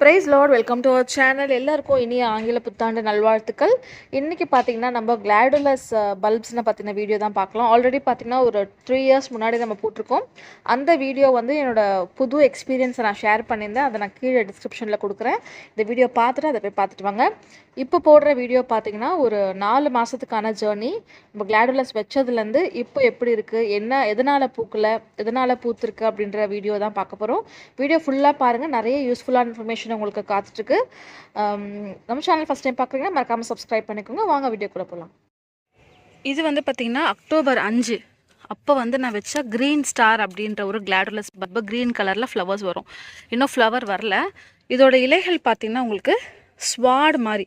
Price Lord, welcome to our channel. எல்லாருக்கும் இனிய ஆங்கில புத்தாண்டு நல்வாழ்த்துக்கள். இன்றைக்கி பார்த்தீங்கன்னா நம்ம கிளாடுலஸ் பல்ப்ஸ்னு பற்றின வீடியோ தான் பார்க்கலாம். ஆல்ரெடி பார்த்தீங்கன்னா ஒரு 3 இயர்ஸ் முன்னாடி நம்ம போட்டிருக்கோம். அந்த வீடியோ வந்து என்னோடய புது எக்ஸ்பீரியன்ஸை நான் ஷேர் பண்ணியிருந்தேன். அதை நான் கீழே டிஸ்கிரிப்ஷனில் கொடுக்குறேன். இந்த வீடியோ பார்த்துட்டு அதை போய் பார்த்துட்டு வாங்க. இப்போ போடுற வீடியோ பார்த்தீங்கன்னா ஒரு 4 மாதத்துக்கான ஜேர்னி. நம்ம கிளாடுலஸ் வச்சதுலேருந்து இப்போ எப்படி இருக்குது, என்ன எதனால் பூக்கலை, எதனால் பூத்துருக்கு அப்படின்ற வீடியோ தான் பார்க்க போகிறோம். வீடியோ ஃபுல்லாக பாருங்கள். நிறைய யூஸ்ஃபுல்லான இன்ஃபர்மேஷன் உங்களுக்கு காத்துட்ருக்கு. நம்ம சேனல் ஃபஸ்ட் டைம் பார்க்குறீங்கன்னா மறக்காமல் சப்ஸ்கிரைப் பண்ணிக்கோங்க. வாங்க வீடியோக்குள்ளே போகலாம். இது வந்து பார்த்திங்கன்னா அக்டோபர் 5 அப்போ வந்து நான் வச்ச க்ரீன் ஸ்டார் அப்படின்ற ஒரு கிளாடுலஸ் பல்பு. க்ரீன் கலரில் ஃப்ளவர்ஸ் வரும். இன்னும் ஃப்ளவர் வரல. இதோட இலைகள் பார்த்திங்கன்னா உங்களுக்கு ஸ்வாட் மாதிரி,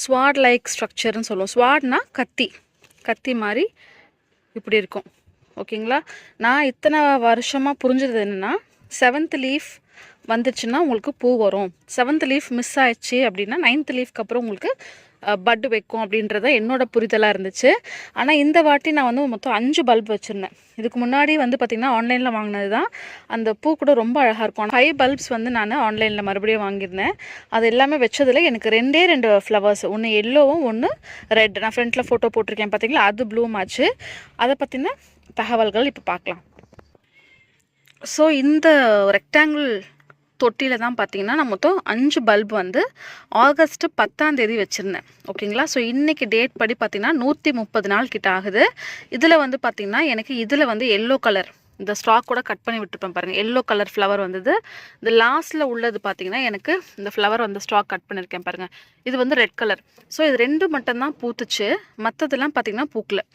ஸ்வாட் லைக் ஸ்ட்ரக்சர்னு சொல்லுவோம். ஸ்வாட்னா கத்தி மாதிரி இப்படி இருக்கும். ஓகேங்களா? நான் இத்தனை வருஷமாக புரிஞ்சது என்னென்னா, 7th லீஃப் வந்துச்சுன்னா உங்களுக்கு பூ வரும், 7th லீஃப் மிஸ் ஆயிடுச்சு அப்படின்னா 9th லீஃப்க்கு அப்புறம் உங்களுக்கு பட்டு வைக்கும் அப்படின்றத என்னோட புரிதலாக இருந்துச்சு. ஆனால் இந்த வாட்டி நான் வந்து மொத்தம் 5 பல்ப் வச்சுருந்தேன். இதுக்கு முன்னாடி வந்து பார்த்திங்கன்னா ஆன்லைனில் வாங்கினது தான். அந்த பூ கூட ரொம்ப அழகாக இருக்கும். 5 பல்ப்ஸ் வந்து நான் ஆன்லைனில் மறுபடியும் வாங்கியிருந்தேன். அது எல்லாமே வச்சதில் எனக்கு 2 ஃப்ளவர்ஸ், ஒன்று எல்லோவும் ஒன்று ரெட். நான் ஃப்ரண்ட்டில் ஃபோட்டோ போட்டிருக்கேன் பார்த்தீங்களா, அது ப்ளூம் ஆச்சு. அதை பற்றின தகவல்கள் இப்போ பார்க்கலாம். ஸோ இந்த ரெக்டாங்கிள் தொட்டியில் தான் பார்த்தீங்கன்னா நான் மொத்தம் 5 பல்ப் வந்து ஆகஸ்ட் 10 வச்சுருந்தேன். ஓகேங்களா? ஸோ இன்றைக்கி டேட் படி பார்த்திங்கன்னா 130 நாள் கிட்ட ஆகுது. இதில் வந்து பார்த்திங்கன்னா எனக்கு இதில் வந்து எல்லோ கலர், இந்த ஸ்டாக் கூட கட் பண்ணி விட்டுருப்பேன் பாருங்கள், எல்லோ கலர் ஃப்ளவர் வந்தது. இந்த லாஸ்ட்டில் உள்ளது பார்த்திங்கன்னா எனக்கு இந்த ஃப்ளவர் வந்து ஸ்டாக் கட் பண்ணியிருக்கேன் பாருங்கள், இது வந்து ரெட் கலர். ஸோ இது 2 மட்டும்தான் பூத்துச்சு. மற்றதெல்லாம் பார்த்திங்கன்னா பூக்கலை.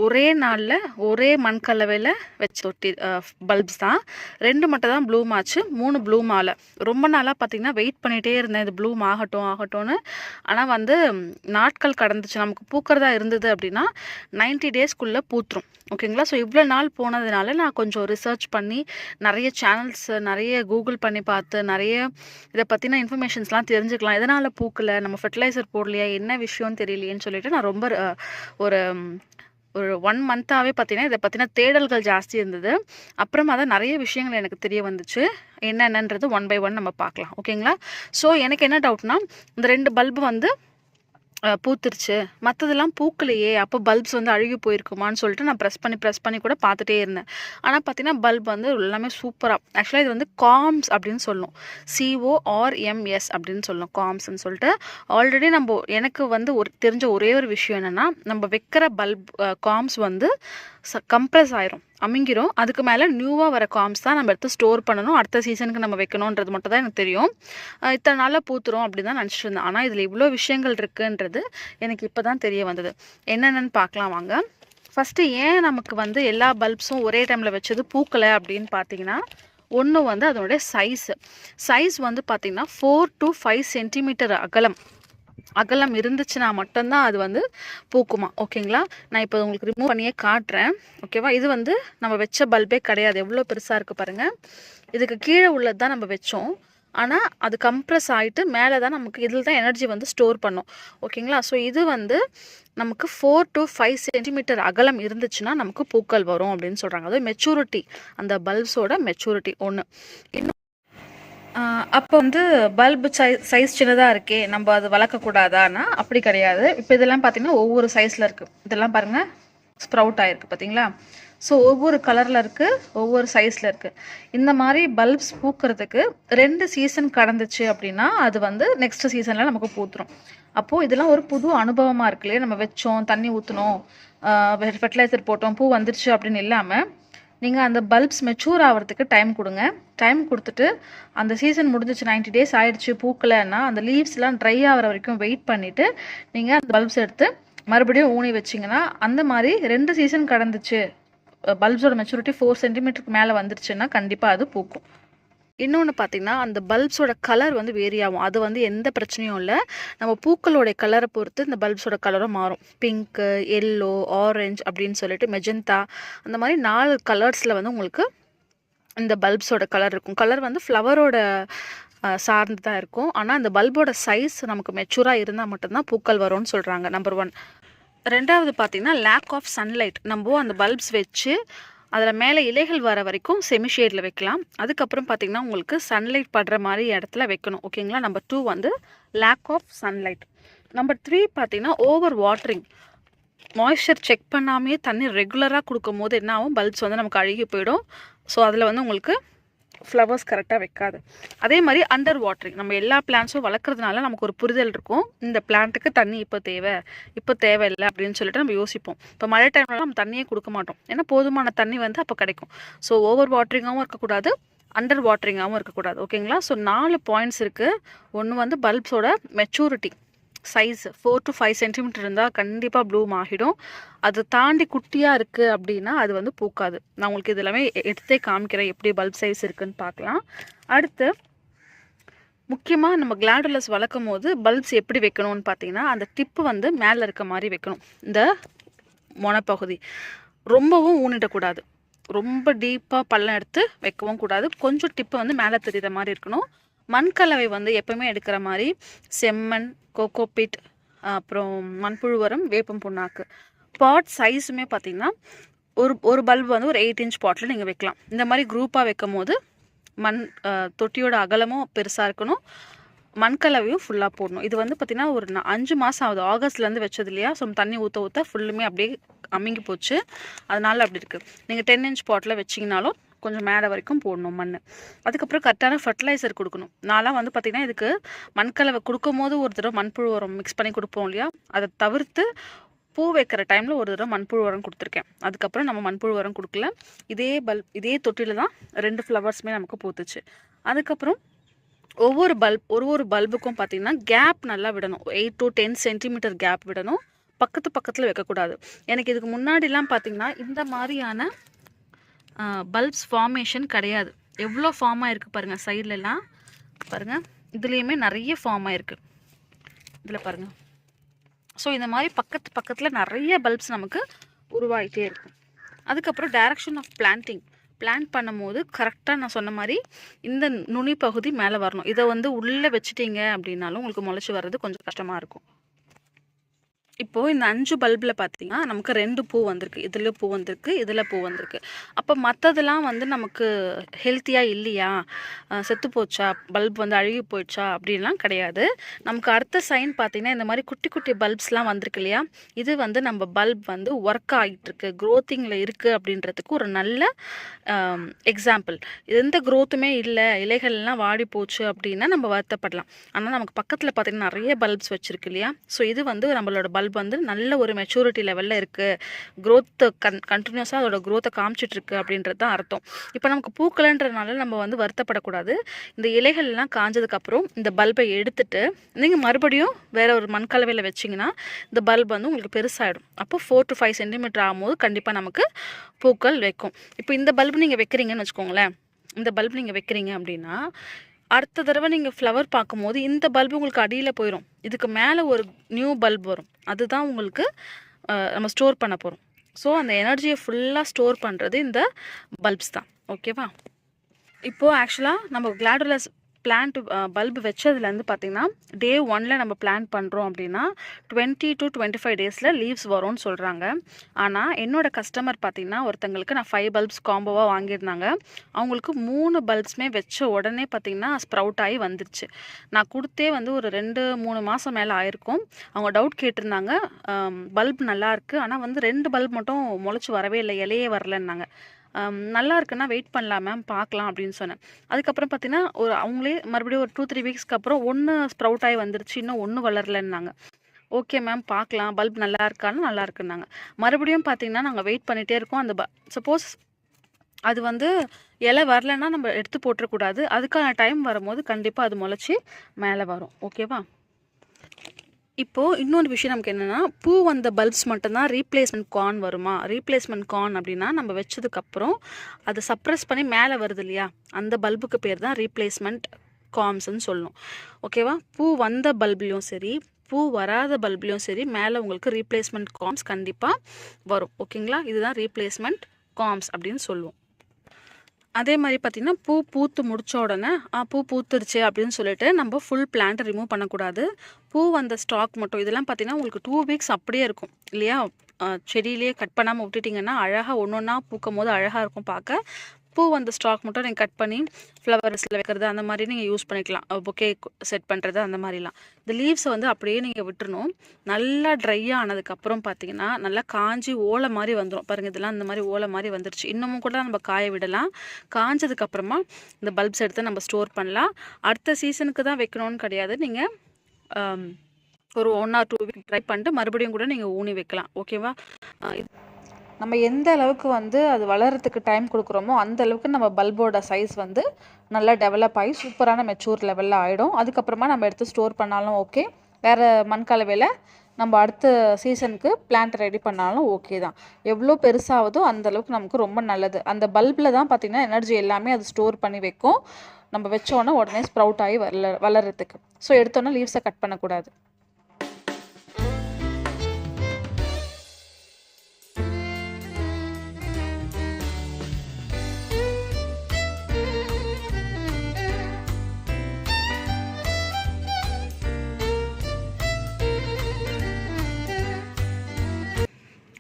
ஒரே நாளில் ஒரே மண் கலவையில் வச்ச தொட்டி பல்ப்ஸ் தான். 2 மட்டும் தான் ப்ளூம் ஆச்சு, 3 ப்ளூம் ஆகலை. ரொம்ப நாளாக பார்த்திங்கன்னா வெயிட் பண்ணிகிட்டே இருந்தேன், இது ப்ளூம் ஆகட்டும்னு. ஆனால் வந்து நாட்கள் கடந்துச்சு. நமக்கு பூக்கிறதா இருந்தது அப்படின்னா 90 டேஸ்க்குள்ளே பூத்துரும். ஓகேங்களா? ஸோ இவ்வளோ நாள் போனதுனால நான் கொஞ்சம் ரிசர்ச் பண்ணி நிறைய சேனல்ஸ், நிறைய கூகுள் பண்ணி பார்த்து நிறைய இதை பற்றின இன்ஃபர்மேஷன்ஸ்லாம் தெரிஞ்சுக்கலாம். எதனால் பூக்கலை, நம்ம ஃபெர்டிலைசர் போடலையா, என்ன விஷயம்னு தெரியலையேன்னு சொல்லிட்டு நான் ரொம்ப ஒரு 1 மந்த்தாகவே பார்த்தீங்கன்னா இதை பற்றின தேடல்கள் ஜாஸ்தி இருந்தது. அப்புறமா தான் நிறைய விஷயங்கள் எனக்கு தெரிய வந்துச்சு. என்னென்னன்றது 1 by 1 நம்ம பார்க்கலாம். ஓகேங்களா? ஸோ எனக்கு என்ன டவுட்னா, இந்த 2 பல்பு வந்து பூத்துருச்சு, மற்றதெல்லாம் பூக்கலையே, அப்போ பல்ப்ஸ் வந்து அழுகி போயிருக்குமான்னு சொல்லிட்டு நான் ப்ரெஸ் பண்ணி கூட பார்த்துட்டே இருந்தேன். ஆனால் பார்த்தீங்கன்னா பல்ப் வந்து எல்லாமே சூப்பராக, ஆக்சுவலாக இது வந்து காம்ஸ் அப்படின்னு சொல்லணும், CORMS அப்படின்னு சொல்லணும், காம்ஸ்ன்னு சொல்லிட்டு. ஆல்ரெடி எனக்கு வந்து தெரிஞ்ச ஒரே ஒரு விஷயம் என்னென்னா, நம்ம வைக்கிற பல்ப் காம்ஸ் வந்து கம்ப்ரஸ் ஆயிரும், அமுங்கிரும். அதுக்கு மேலே நியூவாக வர காம்ஸ் தான் நம்ம எடுத்து ஸ்டோர் பண்ணணும், அடுத்த சீசனுக்கு நம்ம வைக்கணுன்றது மட்டும் தான் எனக்கு தெரியும். இத்தனை நாளில் பூத்துரும் அப்படி தான் நினச்சிட்டு இருந்தேன். ஆனால் இதில் இவ்வளோ விஷயங்கள் இருக்குன்றது எனக்கு இப்போ தான் தெரிய வந்தது. என்னென்னு பார்க்கலாம் வாங்க. ஃபஸ்ட்டு ஏன் நமக்கு வந்து எல்லா பல்ப்ஸும் ஒரே டைமில் வச்சது பூக்கலை அப்படின்னு பார்த்தீங்கன்னா, ஒன்று வந்து அதனுடைய சைஸ் வந்து பார்த்திங்கன்னா 4 to 5 சென்டிமீட்டர் அகலம் இருந்துச்சுன்னா மட்டும்தான் அது வந்து பூக்குமா. ஓகேங்களா? நான் இப்போ உங்களுக்கு ரிமூவ் பண்ணியே காட்டுறேன். ஓகேவா? இது வந்து நம்ம வச்ச பல்பே கிடையாது. எவ்வளோ பெருசாக இருக்குது பாருங்கள். இதுக்கு கீழே உள்ளது தான் நம்ம வச்சோம். ஆனால் அது கம்ப்ரஸ் ஆகிட்டு மேலே தான் நமக்கு இதில் தான் எனர்ஜி வந்து ஸ்டோர் பண்ணும். ஓகேங்களா? ஸோ இது வந்து நமக்கு 4 to 5 சென்டிமீட்டர் அகலம் இருந்துச்சுன்னா நமக்கு பூக்கள் வரும் அப்படின்னு சொல்கிறாங்க. அதாவது மெச்சூரிட்டி, அந்த பல்ப்ஸோட மெச்சூரிட்டி ஒன்று. இன்னும் அப்போ வந்து பல்பு சைஸ் சின்னதாக இருக்கே, நம்ம அது வளர்க்கக்கூடாதான்னா அப்படி கிடையாது. இப்போ இதெல்லாம் பார்த்திங்கன்னா ஒவ்வொரு சைஸில் இருக்குது. இதெல்லாம் பாருங்கள், ஸ்ப்ரவுட் ஆகிருக்கு பார்த்தீங்களா? ஸோ ஒவ்வொரு கலரில் இருக்குது, ஒவ்வொரு சைஸில் இருக்குது. இந்த மாதிரி பல்ப்ஸ் பூக்கிறதுக்கு 2 சீசன் கடந்துச்சு அப்படின்னா அது வந்து நெக்ஸ்ட் சீசனில் நமக்கு பூத்துரும். அப்போது இதெல்லாம் ஒரு புது அனுபவமாக இருக்கு இல்லையா? நம்ம வச்சோம், தண்ணி ஊற்றணும், ஃபெர்டிலைசர் போட்டோம், பூ வந்துருச்சு அப்படின்னு இல்லாமல் நீங்கள் அந்த பல்ப்ஸ் மெச்சூர் ஆகிறதுக்கு டைம் கொடுங்க. டைம் கொடுத்துட்டு அந்த சீசன் முடிஞ்சிச்சு, 90 டேஸ் ஆகிடுச்சு, பூக்கலைன்னா அந்த லீவ்ஸ்லாம் ட்ரை ஆகிற வரைக்கும் வெயிட் பண்ணிவிட்டு நீங்கள் அந்த பல்ப்ஸ் எடுத்து மறுபடியும் ஊனி வச்சிங்கன்னா, அந்த மாதிரி 2 சீசன் கடந்துச்சு, பல்ப்ஸோட மெச்சூரிட்டி 4 சென்டிமீட்டருக்கு மேலே வந்துருச்சுன்னா கண்டிப்பாக அது பூக்கும். இன்னொன்று பார்த்திங்கன்னா, அந்த பல்ப்ஸோட கலர் வந்து வேரி ஆகும். அது வந்து எந்த பிரச்சனையும் இல்லை. நம்ம பூக்களோடைய கலரை பொறுத்து இந்த பல்ப்ஸோட கலரும் மாறும். பிங்க்கு, எல்லோ, ஆரஞ்ச் அப்படின்னு சொல்லிட்டு மெஜந்தா, அந்த மாதிரி 4 கலர்ஸில் வந்து உங்களுக்கு இந்த பல்ப்ஸோட கலர் இருக்கும். கலர் வந்து ஃப்ளவரோட சார்ந்து தான் இருக்கும். ஆனால் அந்த பல்போட சைஸ் நமக்கு மெச்சூராக இருந்தால் மட்டும்தான் பூக்கள் வரும்னு சொல்கிறாங்க. நம்பர் 1. 2வது பார்த்திங்கன்னா லேக் ஆஃப் சன்லைட். நம்ம அந்த பல்ப்ஸ் வச்சு அதில் மேலே இலைகள் வர வரைக்கும் செமி ஷேடில் வைக்கலாம். அதுக்கப்புறம் பார்த்திங்கன்னா உங்களுக்கு சன்லைட் படுற மாதிரி இடத்துல வைக்கணும். ஓகேங்களா. நம்பர் 2 வந்து லேக் ஆஃப் சன்லைட். நம்பர் 3 பார்த்திங்கன்னா ஓவர் வாட்டரிங். மாய்ஸ்சர் செக் பண்ணாமே தண்ணி ரெகுலராக கொடுக்கும் போது என்ன ஆகும், பல்ப்ஸ் வந்து நமக்கு அழுகி போயிடும். ஸோ அதில் வந்து உங்களுக்கு ஃப்ளவர்ஸ் கரெக்டாக வைக்காது. அதே மாதிரி அண்டர் வாட்டரிங். நம்ம எல்லா பிளான்ட்ஸும் வளர்க்குறதுனால நமக்கு ஒரு புரிதல் இருக்கும், இந்த பிளான்ட்டுக்கு தண்ணி இப்போ தேவையில்லை அப்படின்னு சொல்லிட்டு நம்ம யோசிப்போம். இப்போ மழை டைம்ல நம்ம தண்ணியே கொடுக்க மாட்டோம், ஏன்னா போதுமான தண்ணி வந்து அப்போ கிடைக்கும். ஸோ ஓவர் வாட்டரிங்காகவும் இருக்கக்கூடாது, அண்டர் வாட்டரிங்காகவும் இருக்கக்கூடாது. ஓகேங்களா. ஸோ 4 பாயிண்ட்ஸ் இருக்குது. ஒன்று வந்து பல்ப்ஸோட மெச்சூரிட்டி சைஸ் 4 to 5 சென்டிமீட்டர் இருந்தால் கண்டிப்பாக ப்ளூம் ஆகிடும். அது தாண்டி குட்டியாக இருக்குது அப்படின்னா அது வந்து பூக்காது. நான் உங்களுக்கு இது எல்லாமே எடுத்தே காமிக்கிறேன் எப்படி பல்ப் சைஸ் இருக்குதுன்னு பார்க்கலாம். அடுத்து முக்கியமாக நம்ம கிளாடுலஸ் வளர்க்கும் போது பல்ப்ஸ் எப்படி வைக்கணும்னு பார்த்தீங்கன்னா, அந்த டிப்பு வந்து மேலே இருக்க மாதிரி வைக்கணும். இந்த மொனப்பகுதி ரொம்பவும் ஊனிடக்கூடாது, ரொம்ப டீப்பாக பள்ளம் எடுத்து வைக்கவும் கூடாது. கொஞ்சம் டிப்பு வந்து மேலே தெரிகிற மாதிரி இருக்கணும். மண்கலவை வந்து எப்பவுமே எடுக்கிற மாதிரி செம்மண், கோகோபிட், அப்புறம் மண்புழு உரம், வேப்பம் புண்ணாக்கு. பாட் சைஸுமே பார்த்திங்கன்னா ஒரு பல்ப் வந்து ஒரு 8 இன்ச் பாட்டில் நீங்கள் வைக்கலாம். இந்த மாதிரி குரூப்பாக வைக்கும் போது தொட்டியோட அகலமும் பெருசாக இருக்கணும், மண்கலவையும் ஃபுல்லாக போடணும். இது வந்து பார்த்திங்கன்னா ஒரு 5 மாதம் ஆகுது, ஆகஸ்ட்லேருந்து வச்சது இல்லையா. ஸோ தண்ணி ஊற்ற ஃபுல்லுமே அப்படியே அமுங்கி போச்சு, அதனால அப்படி இருக்குது. நீங்கள் 10 இன்ச் பாட்டில் வச்சிங்கனாலும் கொஞ்சம் மேலே வரைக்கும் போடணும் மண். அதுக்கப்புறம் கரெக்டான ஃபர்டிலைசர் கொடுக்கணும். நான்லாம் வந்து பார்த்திங்கன்னா இதுக்கு மண்கலவை கொடுக்கும் போது ஒரு தடவை மண்புழு உரம் மிக்ஸ் பண்ணி கொடுப்போம் இல்லையா, அதை தவிர்த்து பூ வைக்கிற டைமில் ஒரு தடவை மண்புழு உரம் கொடுத்துருக்கேன். அதுக்கப்புறம் நம்ம மண்புழு உரம் கொடுக்கல. இதே தொட்டியில் தான் 2 ஃப்ளவர்ஸுமே நமக்கு பூத்துச்சு. அதுக்கப்புறம் ஒரு பல்புக்கும் பார்த்திங்கன்னா கேப் நல்லா விடணும். 8 to 10 சென்டிமீட்டர் கேப் விடணும், பக்கத்தில் வைக்கக்கூடாது. எனக்கு இதுக்கு முன்னாடிலாம் பார்த்திங்கன்னா இந்த மாதிரியான பல்ப்ஸ் ஃபார்மேஷன் கிடையாது. எவ்வளோ ஃபார்ம் ஆகிருக்கு பாருங்கள், சைட்லலாம் பாருங்கள், இதுலேயுமே நிறைய ஃபார்ம் ஆகிருக்கு, இதில் பாருங்கள். ஸோ இந்த மாதிரி பக்கத்தில் நிறைய பல்ப்ஸ் நமக்கு உருவாகிட்டே இருக்கும். அதுக்கப்புறம் டைரக்ஷன் ஆஃப் பிளான்ட் பண்ணும்போது கரெக்டாக நான் சொன்ன மாதிரி இந்த நுனி பகுதி மேலே வரணும். இதை வந்து உள்ளே வச்சுட்டீங்க அப்படின்னாலும் உங்களுக்கு முளைச்சி வர்றது கொஞ்சம் கஷ்டமாக இருக்கும். இப்போது இந்த 5 பல்பில் பார்த்தீங்கன்னா நமக்கு 2 பூ வந்திருக்கு, இதில் பூ வந்திருக்கு, இதில் பூ வந்திருக்கு. அப்போ மற்றதெல்லாம் வந்து நமக்கு ஹெல்த்தியாக இல்லையா, செத்து போச்சா, பல்ப் வந்து அழுகி போயிடுச்சா அப்படின்லாம் கிடையாது. நமக்கு அடுத்த சைன் பார்த்திங்கன்னா இந்த மாதிரி குட்டி குட்டி பல்ப்ஸ்லாம் வந்திருக்கு இல்லையா, இது வந்து நம்ம பல்ப் வந்து ஒர்க் ஆகிட்டுருக்கு, க்ரோத்திங்கில் இருக்குது அப்படின்றதுக்கு ஒரு நல்ல எக்ஸாம்பிள். எந்த க்ரோத்துமே இல்லை, இலைகள்லாம் வாடி போச்சு அப்படின்னா நம்ம வருத்தப்படலாம். ஆனால் நமக்கு பக்கத்தில் பார்த்திங்கன்னா நிறைய பல்ப்ஸ் வச்சுருக்கு இல்லையா. ஸோ இது வந்து நம்மளோட பல்ப் வந்து நல்ல ஒரு மெச்சூரிட்டி லெவலில் இருக்குது, க்ரோத்தை கண்டினியூஸாக அதோட க்ரோத்தை காமிச்சிட்ருக்கு அப்படின்றது தான் அர்த்தம். இப்போ நமக்கு பூக்கலைன்றதுனால நம்ம வந்து வருத்தப்படக்கூடாது. இந்த இலைகள்லாம் காஞ்சதுக்கப்புறம் இந்த பல்பை எடுத்துட்டு நீங்கள் மறுபடியும் வேறு ஒரு மண்கலவையில் வச்சிங்கன்னா இந்த பல்ப் வந்து உங்களுக்கு பெருசாகிடும். அப்போ 4 to 5 சென்டிமீட்டர் ஆகும்போது கண்டிப்பாக நமக்கு பூக்கள் வைக்கும். இப்போ இந்த பல்பு நீங்கள் வைக்கிறீங்கன்னு வச்சுக்கோங்களேன், இந்த பல்ப் நீங்கள் வைக்கிறீங்க அப்படின்னா அடுத்த தடவை நீங்கள் ஃப்ளவர் பார்க்கும்போது இந்த பல்பு உங்களுக்கு அடியில் போயிடும், இதுக்கு மேலே ஒரு நியூ பல்ப் வரும், அதுதான் உங்களுக்கு நம்ம ஸ்டோர் பண்ண போகிறோம். ஸோ அந்த எனர்ஜியை ஃபுல்லாக ஸ்டோர் பண்ணுறது இந்த பல்ப்ஸ் தான். ஓகேவா. இப்போது ஆக்சுவலாக நம்ம கிளாடுலஸ் பிளான்ட் பல்பு வச்சதுலேருந்து பார்த்திங்கன்னா டே 1 நம்ம பிளான்ட் பண்ணுறோம் அப்படின்னா 20 to 25 டேஸில் லீவ்ஸ் வரும்னு சொல்கிறாங்க. ஆனால் என்னோடய கஸ்டமர் பார்த்திங்கன்னா ஒருத்தங்களுக்கு நான் 5 பல்ப்ஸ் காம்போவாக வாங்கியிருந்தாங்க, அவங்களுக்கு 3 பல்ப்ஸுமே வச்ச உடனே பார்த்திங்கன்னா ஸ்ப்ரவுட் ஆகி வந்துருச்சு. நான் கொடுத்தே வந்து ஒரு 2-3 மாதம் மேலே ஆயிருக்கும். அவங்க டவுட் கேட்டிருந்தாங்க, பல்ப் நல்லாயிருக்கு ஆனால் வந்து 2 பல்ப் மட்டும் முளைச்சி வரவே இல்லை, இலையே வரலன்னாங்க. நல்லா இருக்குன்னா வெயிட் பண்ணலாம் மேம், பார்க்கலாம் அப்படின்னு சொன்னேன். அதுக்கப்புறம் பார்த்தீங்கன்னா அவங்களே மறுபடியும் ஒரு 2-3 வீக்ஸ்க்கு அப்புறம் 1 ஸ்ப்ரவுட் ஆகி வந்துருச்சு, இன்னும் 1 வளரலன்னாங்க. ஓகே மேம் பார்க்கலாம், பல்ப் நல்லா இருக்கான்னு நல்லா இருக்குன்னாங்க. மறுபடியும் பார்த்தீங்கன்னா நாங்கள் வெயிட் பண்ணிகிட்டே இருக்கோம். அந்த சப்போஸ் அது வந்து இலை வரலன்னா நம்ம எடுத்து போட்டுறக்கூடாது, அதுக்கான டைம் வரும்போது கண்டிப்பாக அது முளைச்சி மேலே வரும். ஓகேவா. இப்போது இன்னொரு விஷயம் நமக்கு என்னென்னா, பூ வந்த பல்ப்ஸ் மட்டும்தான் ரீப்ளேஸ்மெண்ட் கார்ன் வருமா. ரீப்ளேஸ்மெண்ட் கார்ன் அப்படின்னா நம்ம வச்சதுக்கப்புறம் அதை சப்ரெஸ் பண்ணி மேலே வருது இல்லையா, அந்த பல்புக்கு பேர் தான் ரீப்ளேஸ்மெண்ட் கார்ம்ஸ்ன்னு சொல்லணும். ஓகேவா. பூ வந்த பல்ப்லேயும் சரி பூ வராத பல்ப்லேயும் சரி மேலே உங்களுக்கு ரீப்ளேஸ்மெண்ட் கார்ம்ஸ் கண்டிப்பாக வரும். ஓகேங்களா. இதுதான் ரீப்ளேஸ்மெண்ட் கார்ம்ஸ் அப்படின்னு சொல்லுவோம். அதே மாதிரி பார்த்திங்கன்னா பூ பூத்து முடித்த உடனே பூ பூத்துருச்சு அப்படின்னு சொல்லிட்டு நம்ம ஃபுல் பிளான்ட்டை ரிமூவ் பண்ணக்கூடாது. பூ வந்த ஸ்டாக் மட்டும் இதெல்லாம் பார்த்திங்கன்னா உங்களுக்கு 2 வீக்ஸ் அப்படியே இருக்கும் இல்லையா. செடியிலேயே கட் பண்ணாமல் விட்டுட்டிங்கன்னா அழகாக ஒன்று ஒன்றா பூக்கும் போது அழகாக இருக்கும் பார்க்க. பூ அந்த ஸ்டாக் மட்டும் நீங்கள் கட் பண்ணி ஃப்ளவர்ஸில் வைக்கிறது அந்த மாதிரி நீங்கள் யூஸ் பண்ணிக்கலாம். பொக்கே செட் பண்ணுறது அந்த மாதிரிலாம். இந்த லீவ்ஸை வந்து அப்படியே நீங்கள் விட்டுறணும். நல்லா ட்ரை ஆனதுக்கப்புறம் பார்த்தீங்கன்னா நல்லா காஞ்சி ஓலை மாதிரி வந்துடும் பாருங்கள். இதெல்லாம் இந்த மாதிரி ஓலை மாதிரி வந்துருச்சு. இன்னமும் கூட நம்ம காய விடலாம். காஞ்சதுக்கப்புறமா இந்த பல்ப்ஸ் எடுத்து நம்ம ஸ்டோர் பண்ணலாம். அடுத்த சீசனுக்கு தான் வைக்கணும்னு கிடையாது. நீங்கள் ஒரு 1 or 2 வீக் ட்ரை பண்ணிட்டு மறுபடியும் கூட நீங்கள் ஊனி வைக்கலாம். ஓகேவா? நம்ம எந்த அளவுக்கு வந்து அது வளர்கிறதுக்கு டைம் கொடுக்குறோமோ அந்த அளவுக்கு நம்ம பல்போட சைஸ் வந்து நல்லா டெவலப் ஆகி சூப்பரான மெச்சூர் லெவலில் ஆகிடும். அதுக்கப்புறமா நம்ம எடுத்து ஸ்டோர் பண்ணாலும் ஓகே. வேறு மண்கலவையில் நம்ம அடுத்த சீசனுக்கு பிளான்ட் ரெடி பண்ணாலும் ஓகே தான். எவ்வளோ பெருசாகுதோ அந்தளவுக்கு நமக்கு ரொம்ப நல்லது. அந்த பல்பில் தான் பார்த்திங்கன்னா எனர்ஜி எல்லாமே அது ஸ்டோர் பண்ணி வைக்கும். நம்ம வச்சோன்னா உடனே ஸ்ப்ரவுட் ஆகி வளர்கிறதுக்கு. ஸோ எடுத்தோன்னா லீவ்ஸை கட் பண்ணக்கூடாது.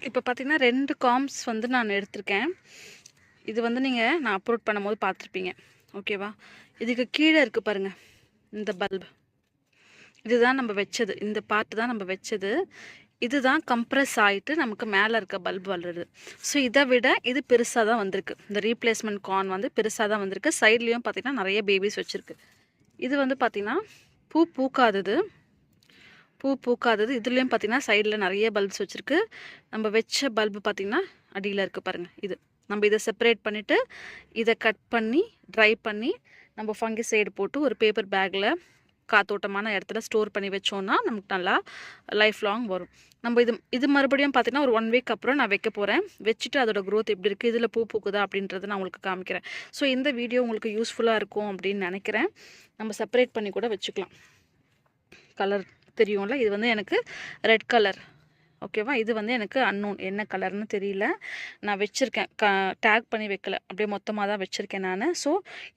இப்போ பார்த்தீங்கன்னா 2 காம்ஸ் வந்து நான் எடுத்திருக்கேன். இது வந்து நான் அப்லோட் பண்ணும்போது பார்த்துருப்பீங்க. ஓகேவா? இதுக்கு கீழே இருக்குது பாருங்கள் இந்த பல்ப். இதுதான் நம்ம வச்சது. இந்த பார்ட்டு தான் நம்ம வச்சது. இதுதான் கம்ப்ரெஸ் ஆகிட்டு நமக்கு மேலே இருக்க பல்ப் வளருது. ஸோ இதை விட இது பெருசாக தான் வந்திருக்கு. இந்த ரீப்ளேஸ்மெண்ட் கார்ன் வந்து பெருசாக தான் வந்திருக்கு. சைட்லேயும் பார்த்திங்கன்னா நிறைய பேபிஸ் வச்சுருக்கு. இது வந்து பார்த்திங்கன்னா பூ பூக்காதது. இதுலேயும் பார்த்திங்கன்னா சைடில் நிறைய பல்ப்ஸ் வச்சுருக்கு. நம்ம வச்ச பல்பு பார்த்திங்கன்னா அடியில் இருக்குது பாருங்கள். இது நம்ம இதை செப்பரேட் பண்ணிவிட்டு இதை கட் பண்ணி ட்ரை பண்ணி நம்ம ஃபங்கிசைடு போட்டு ஒரு பேப்பர் பேக்கில் காத்தோட்டமான இடத்துல ஸ்டோர் பண்ணி வச்சோன்னா நமக்கு நல்லா லைஃப் லாங் வரும். நம்ம இது மறுபடியும் பார்த்திங்கன்னா ஒரு 1 வீக் அப்புறம் நான் வைக்க போகிறேன். வச்சுட்டு அதோட க்ரோத் எப்படி இருக்குது, இதில் பூ பூக்குதா அப்படின்றத நான் உங்களுக்கு காமிக்கிறேன். ஸோ இந்த வீடியோ உங்களுக்கு யூஸ்ஃபுல்லாக இருக்கும் அப்படின்னு நினைக்கிறேன். நம்ம செப்பரேட் பண்ணி கூட வச்சுக்கலாம். கலர் தெரியும்ல, இது வந்து எனக்கு ரெட் கலர். ஓகேவா? இது வந்து எனக்கு அன்னோன், என்ன கலர்னு தெரியல. நான் வச்சுருக்கேன், டேக் பண்ணி வைக்கல, அப்படியே மொத்தமாக தான் வச்சுருக்கேன் நான். ஸோ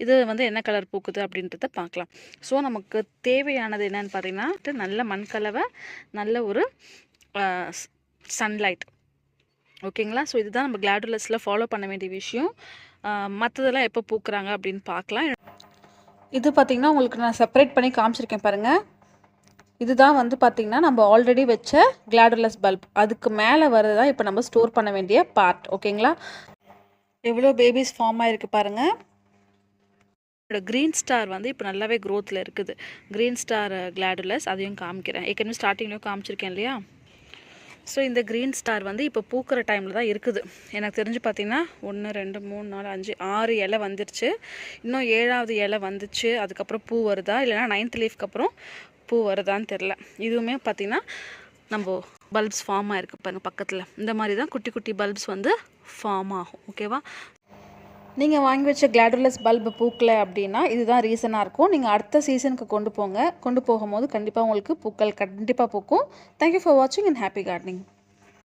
இது வந்து என்ன கலர் பூக்குது அப்படின்றத பார்க்கலாம். ஸோ நமக்கு தேவையானது என்னென்னு பார்த்தீங்கன்னா நல்ல மண்கலவை, நல்ல ஒரு சன்லைட். ஓகேங்களா? ஸோ இதுதான் நம்ம கிளாடுலஸில் ஃபாலோ பண்ண வேண்டிய விஷயம். மற்றதெல்லாம் எப்போ பூக்குறாங்க அப்படின்னு பார்க்கலாம். இது பார்த்திங்கன்னா உங்களுக்கு நான் செப்பரேட் பண்ணி காமிச்சிருக்கேன் பாருங்கள். இதுதான் வந்து பார்த்திங்கன்னா நம்ம ஆல்ரெடி வச்ச கிளாடுலஸ் பல்ப். அதுக்கு மேலே வரதான் இப்போ நம்ம ஸ்டோர் பண்ண வேண்டிய பார்ட். ஓகேங்களா? எவ்வளோ பேபிஸ் ஃபார்ம் ஆகிருக்கு பாருங்கள். க்ரீன் ஸ்டார் வந்து இப்போ நல்லாவே க்ரோத்தில் இருக்குது. க்ரீன் ஸ்டார் கிளாடுலஸ் அதையும் காமிக்கிறேன். ஏற்கனவே ஸ்டார்டிங்லேயும் காமிச்சிருக்கேன் இல்லையா? ஸோ இந்த க்ரீன் ஸ்டார் வந்து இப்போ பூக்கிற டைமில் தான் இருக்குது. எனக்கு தெரிஞ்சு பார்த்திங்கன்னா 1 2 3 4 5 6 இலை வந்துருச்சு. இன்னும் 7வது இலை வந்துச்சு. அதுக்கப்புறம் பூ வருதா இல்லைனா 9th லீஃப்க்கு அப்புறம் பூ வருதான்னு தெரில. இதுவுமே பார்த்திங்கன்னா நம்ம பல்ப்ஸ் ஃபார்ம் ஆகிருக்கு பாருங்கள் பக்கத்தில். இந்த மாதிரி தான் குட்டி குட்டி பல்ப்ஸ் வந்து ஃபார்ம் ஆகும். ஓகேவா? நீங்கள் வாங்கி வச்ச கிளாடுலஸ் பல்பு பூக்கலை அப்படின்னா இதுதான் ரீசனாக இருக்கும். நீங்கள் அடுத்த சீசனுக்கு கொண்டு போகும்போது கண்டிப்பாக உங்களுக்கு பூக்கள் கண்டிப்பாக பூக்கும். தேங்க்யூ ஃபார் வாட்சிங் அண்ட் ஹாப்பி கார்டனிங்.